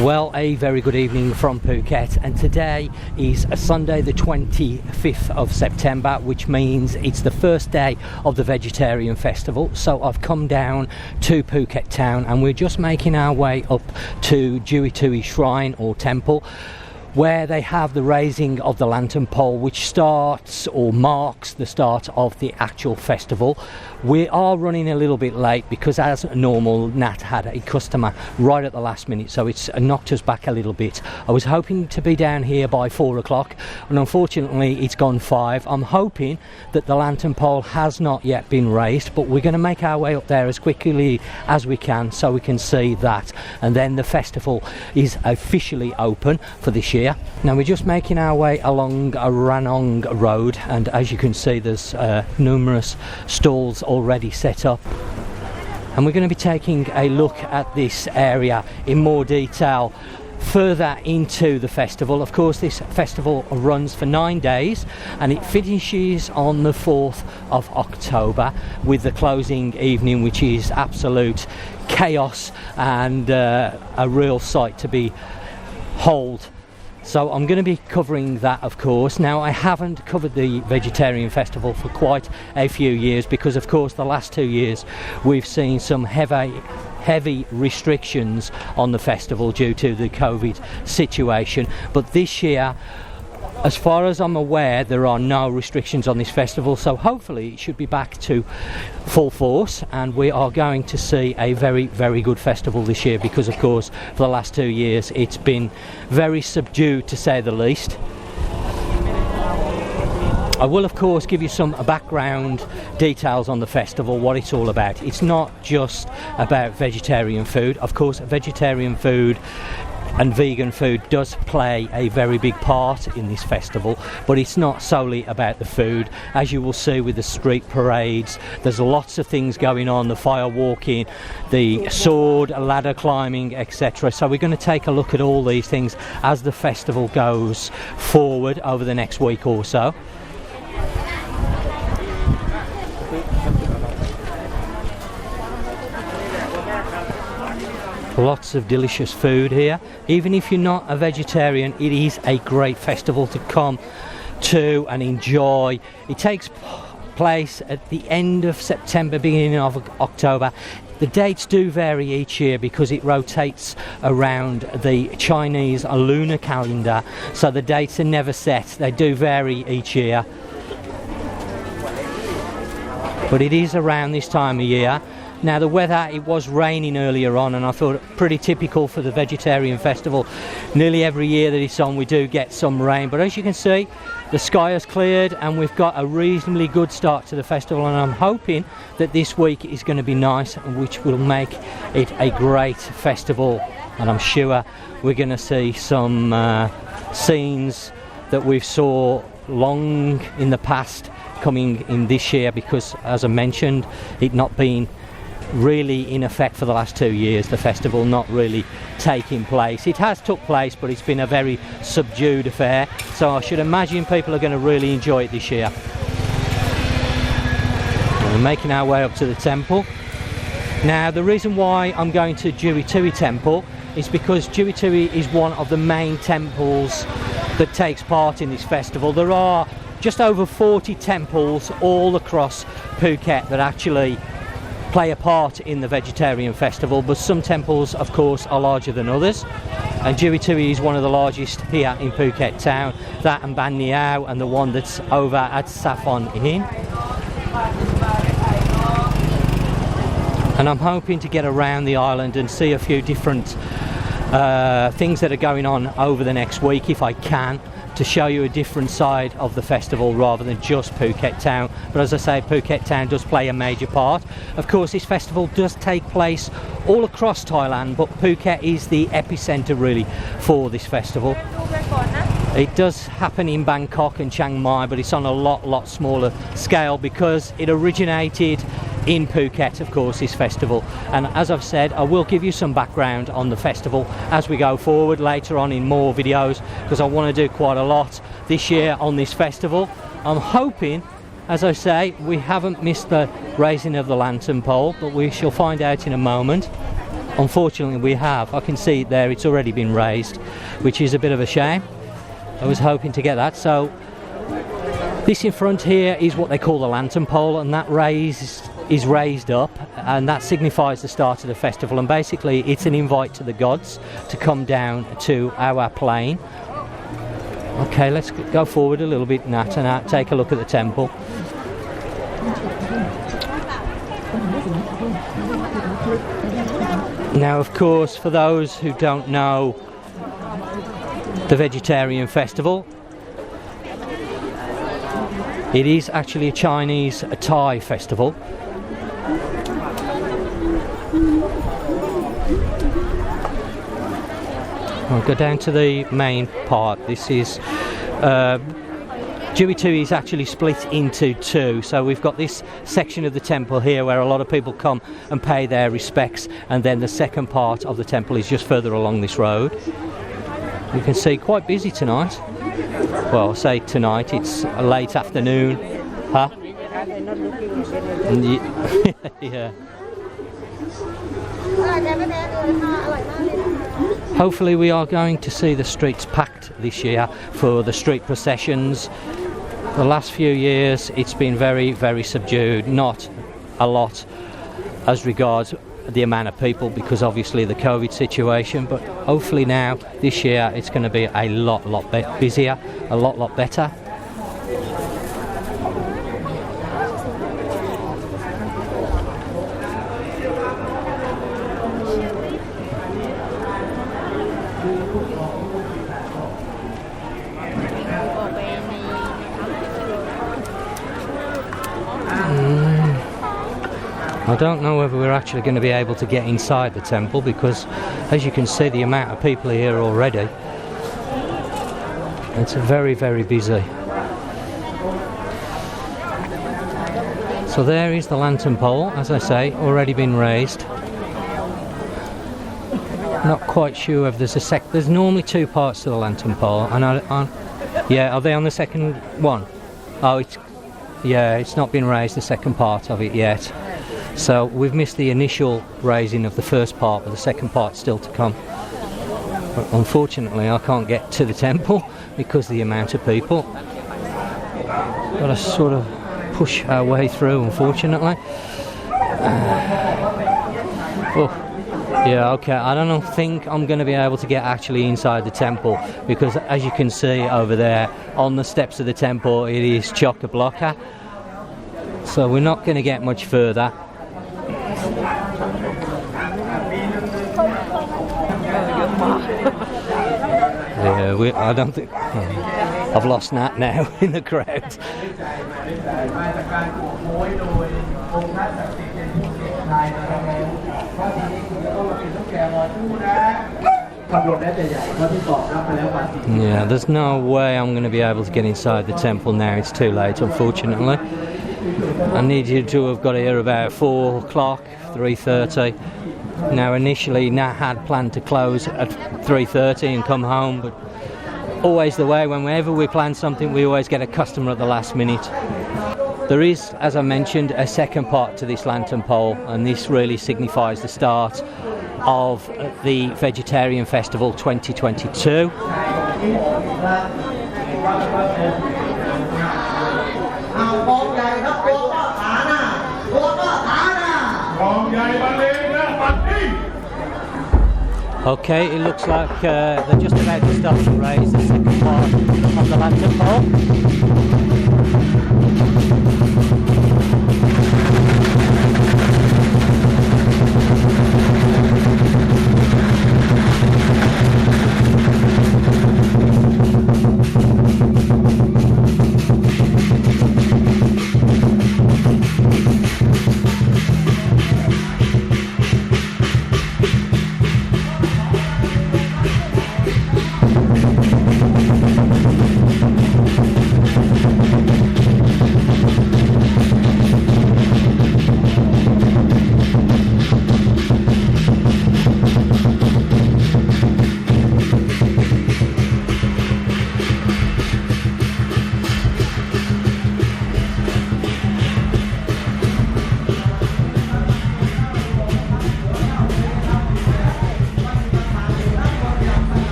Well, a very good evening from Phuket, and today is Sunday the 25th of September, which means it's the first day of the vegetarian festival. So I've come down to Phuket town and we're just making our way up to Jui Tui Shrine or Temple, where they have the raising of the lantern pole, which starts or marks the start of the actual festival. We are running a little bit late because, as normal, Nat had a customer right at the last minute, so it's knocked us back a little bit. I was hoping to be down here by 4 o'clock, and unfortunately it's gone 5. I'm hoping that the lantern pole has not yet been raised, but we're going to make our way up there as quickly as we can so we can see that, and then the festival is officially open for this year. Now we're just making our way along a Ranong road, and as you can see there's numerous stalls already set up, and we're going to be taking a look at this area in more detail further into the festival. Of course, this festival runs for 9 days and it finishes on the 4th of October with the closing evening, which is absolute chaos and a real sight to behold. So I'm going to be covering that, of course. Now, I haven't covered the vegetarian festival for quite a few years because, of course, the last 2 years we've seen some heavy restrictions on the festival due to the COVID situation. But this year, as far as I'm aware, there are no restrictions on this festival, so hopefully it should be back to full force and we are going to see a very, very good festival this year because, of course, for the last 2 years it's been very subdued, to say the least. I will, of course, give you some background details on the festival, what it's all about. It's not just about vegetarian food. Of course, vegetarian food and vegan food does play a very big part in this festival, but it's not solely about the food. As you will see with the street parades, there's lots of things going on, the fire walking, the sword, ladder climbing, etc. So we're going to take a look at all these things as the festival goes forward over the next week or so. Lots of delicious food here. Even if you're not a vegetarian, it is a great festival to come to and enjoy. It takes place at the end of September, beginning of October. The dates do vary each year because it rotates around the Chinese lunar calendar, so the dates are never set. They do vary each year, but it is around this time of year. Now, the weather, it was raining earlier on, and I thought pretty typical for the vegetarian festival. Nearly every year that it's on we do get some rain, but as you can see the sky has cleared and we've got a reasonably good start to the festival, and I'm hoping that this week is going to be nice, which will make it a great festival, and I'm sure we're going to see some scenes that we've saw long in the past coming in this year because, as I mentioned, it not been really in effect for the last 2 years, the festival not really taking place. It has took place, but it's been a very subdued affair, so I should imagine people are going to really enjoy it this year. We're making our way up to the temple. Now, the reason why I'm going to Jui Tui Temple is because Jui Tui is one of the main temples that takes part in this festival. There are just over 40 temples all across Phuket that actually play a part in the vegetarian festival, but some temples, of course, are larger than others, and Jui Tui is one of the largest here in Phuket town, that and Ban Niao, and the one that's over at Saffron Inn. And I'm hoping to get around the island and see a few different things that are going on over the next week if I can, to show you a different side of the festival rather than just Phuket town. But as I say, Phuket town does play a major part. Of course, this festival does take place all across Thailand, but Phuket is the epicenter really for this festival. It does happen in Bangkok and Chiang Mai, but it's on a lot smaller scale because it originated in Phuket, of course, this festival. And as I've said, I will give you some background on the festival as we go forward later on in more videos, because I want to do quite a lot this year on this festival. I'm hoping, as I say, we haven't missed the raising of the lantern pole, but we shall find out in a moment. unfortunately we have. I can see it there, it's already been raised, which is a bit of a shame. I was hoping to get that. So this in front here is what they call the lantern pole, and that is raised up, and that signifies the start of the festival, and basically it's an invite to the gods to come down to our plain. Okay, let's go forward a little bit, Nat, and take a look at the temple. Now, of course, for those who don't know the vegetarian festival, it is actually a Chinese, a Thai festival. I'll go down to the main part. This is Jui Tui is actually split into two, so we've got this section of the temple here where a lot of people come and pay their respects, and then the second part of the temple is just further along this road. You can see quite busy tonight. Well, I say tonight, it's a late afternoon. Huh? Yeah. Hopefully we are going to see the streets packed this year for the street processions. The last few years it's been very, very subdued, not a lot as regards the amount of people because obviously the COVID situation, but hopefully now this year it's going to be a lot busier, a lot better. I don't know whether we're actually going to be able to get inside the temple because, as you can see, the amount of people here already, it's very, very busy. So there is the lantern pole, as I say, already been raised. Not quite sure if there's there's normally two parts to the lantern pole, and yeah, are they on the second one? Oh, it's not been raised, the second part of it yet. So we've missed the initial raising of the first part, but the second part's still to come. But unfortunately I can't get to the temple because of the amount of people. Got to sort of push our way through, unfortunately. Yeah, okay, I don't think I'm going to be able to get actually inside the temple because, as you can see over there on the steps of the temple, it is chock-a-block. So we're not going to get much further. Yeah, I don't think... I've lost Nat now in the crowd. Yeah, there's no way I'm going to be able to get inside the temple now. It's too late, unfortunately. I need you to have got here about 4 o'clock, 3:30. Now initially Nat had planned to close at 3:30 and come home, but always the way, whenever we plan something we always get a customer at the last minute. There is, as I mentioned, a second part to this lantern pole, and this really signifies the start of the Vegetarian Festival 2022. Okay, it looks like they're just about to start to raise the second part of the lantern pole.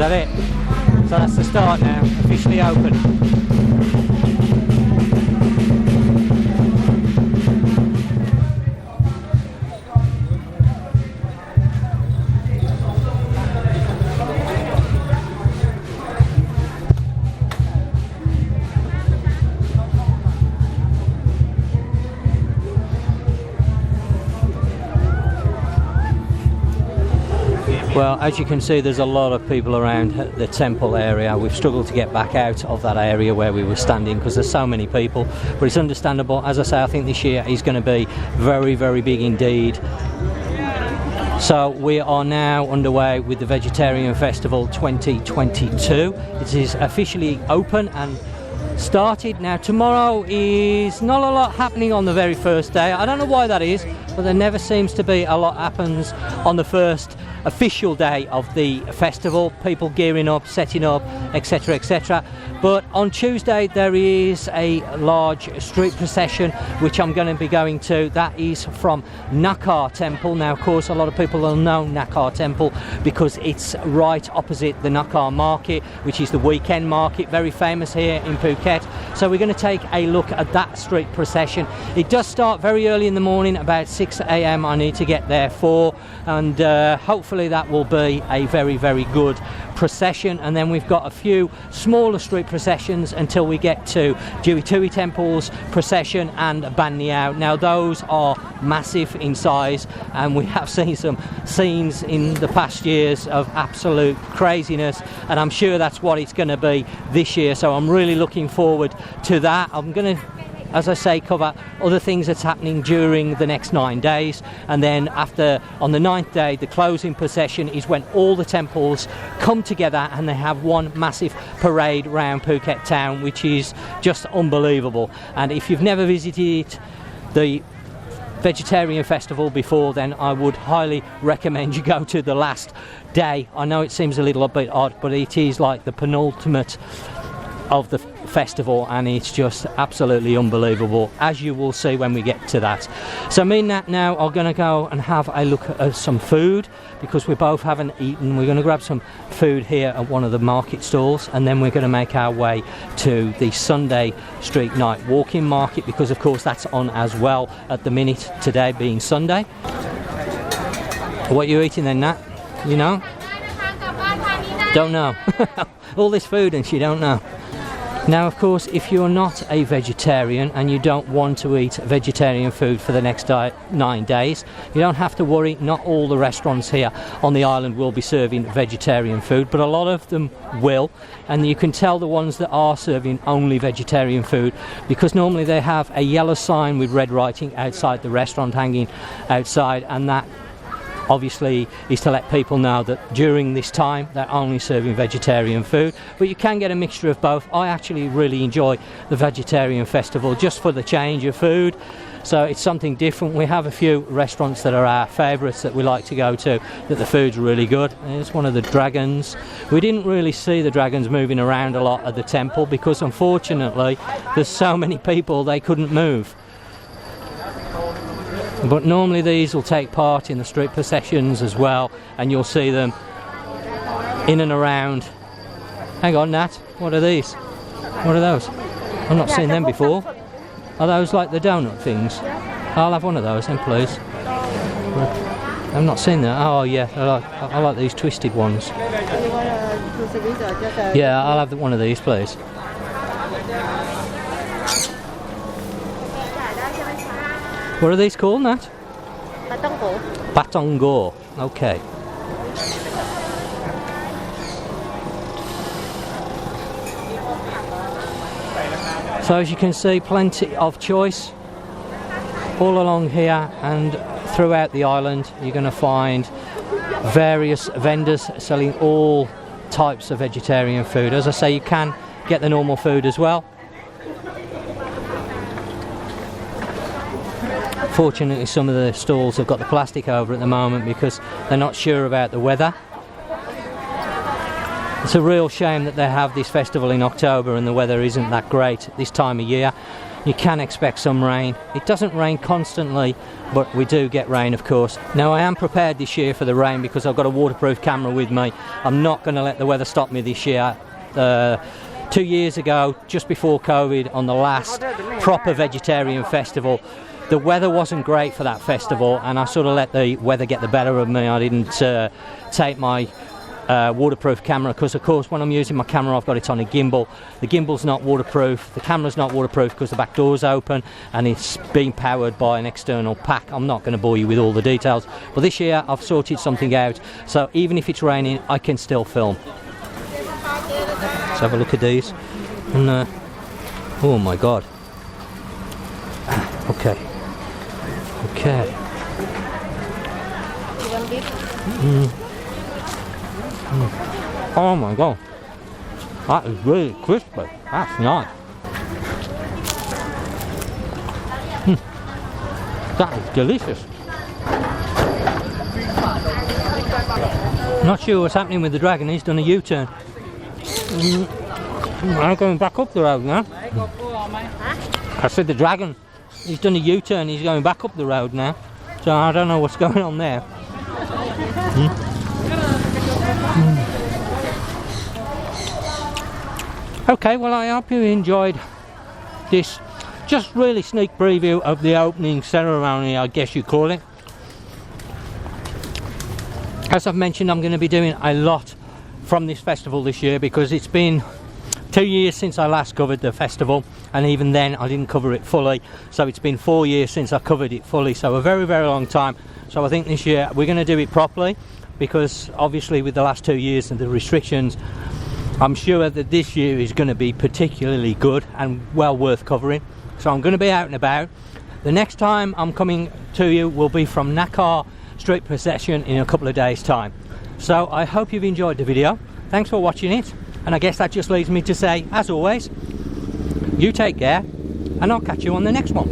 that it? So that's the start now, officially open. Well, as you can see, there's a lot of people around the temple area. We've struggled to get back out of that area where we were standing because there's so many people, but it's understandable. As I say, I think this year is going to be very, very big indeed. So we are now underway with the Vegetarian Festival 2022. It is officially open and started. Now tomorrow is not a lot happening on the very first day. I don't know why that is, but there never seems to be a lot happens on the first official day of the festival. People gearing up, setting up, etc, etc. But on Tuesday there is a large street procession which I'm going to be going to. That is from Nika Temple. Now of course a lot of people will know Nika Temple because it's right opposite the Nika market, which is the weekend market, very famous here in Phuket. So we're going to take a look at that street procession. It does start very early in the morning, about 6 a.m. I need to get there for, and hopefully that will be a very, very good procession. And then we've got a few smaller street processions until we get to Jui Tui Temple's procession and Ban Niao. Now those are massive in size, and we have seen some scenes in the past years of absolute craziness, and I'm sure that's what it's going to be this year. So I'm really looking forward to that. I'm going to, as I say, cover other things that's happening during the next 9 days, and then after, on the 9th day, the closing procession is when all the temples come together and they have one massive parade around Phuket town, which is just unbelievable. And if you've never visited the Vegetarian Festival before, then I would highly recommend you go to the last day. I know it seems a little bit odd, but it is like the penultimate of the festival, and it's just absolutely unbelievable, as you will see when we get to that. So me and Nat now are going to go and have a look at some food, because we both haven't eaten. We're going to grab some food here at one of the market stalls, and then we're going to make our way to the Sunday street night walking market, because of course that's on as well at the minute, today being Sunday. What are you eating then, Nat? You know? Don't know. All this food and she don't know. Now of course, if you're not a vegetarian and you don't want to eat vegetarian food for the next 9 days, you don't have to worry. Not all the restaurants here on the island will be serving vegetarian food, but a lot of them will, and you can tell the ones that are serving only vegetarian food because normally they have a yellow sign with red writing outside the restaurant, hanging outside, and that obviously is to let people know that during this time they're only serving vegetarian food. But you can get a mixture of both. I actually really enjoy the Vegetarian Festival just for the change of food, so it's something different. We have a few restaurants that are our favourites that we like to go to, that the food's really good. It's one of the dragons. We didn't really see the dragons moving around a lot at the temple because unfortunately there's so many people they couldn't move. But normally these will take part in the street processions as well, and you'll see them in and around. Hang on, Nat, what are these? What are those? I've not seen them before. Are those like the donut things? I'll have one of those then, please. I've not seen that. Oh yeah, I like these twisted ones. Yeah, I'll have one of these, please. What are these called, Nat? Patong. Patong. Okay. So as you can see, plenty of choice all along here and throughout the island. You're going to find various vendors selling all types of vegetarian food. As I say, you can get the normal food as well. Fortunately, some of the stalls have got the plastic over at the moment because they're not sure about the weather. It's a real shame that they have this festival in October and the weather isn't that great this time of year. you can expect some rain. It doesn't rain constantly, but we do get rain, of course. Now, I am prepared this year for the rain because I've got a waterproof camera with me. I'm not going to let the weather stop me this year. 2 years ago, just before COVID, on the last proper vegetarian festival, the weather wasn't great for that festival, and I sort of let the weather get the better of me. I didn't take my waterproof camera because, of course, when I'm using my camera, I've got it on a gimbal. The gimbal's not waterproof, the camera's not waterproof because the back door's open and it's being powered by an external pack. I'm not going to bore you with all the details, but this year I've sorted something out, so even if it's raining, I can still film. Let's have a look at these. And oh my god. Okay. Oh my god, that is really crispy. That's nice. That is delicious. Not sure what's happening with the dragon. He's done a U-turn. I'm going back up the road now. I said the dragon, he's done a U-turn. He's going back up the road now. So I don't know what's going on there. Okay, well, I hope you enjoyed this just really sneak preview of the opening ceremony, I guess you call it. As I've mentioned, I'm going to be doing a lot from this festival this year because it's been 2 years since I last covered the festival, and even then I didn't cover it fully. So it's been 4 years since I covered it fully, so a very, very long time. So I think this year we're going to do it properly because obviously with the last 2 years and the restrictions, I'm sure that this year is going to be particularly good and well worth covering. So I'm going to be out and about. The next time I'm coming to you will be from Nika Street Procession in a couple of days' time. So I hope you've enjoyed the video. Thanks for watching it. And I guess that just leaves me to say, as always, you take care, and I'll catch you on the next one.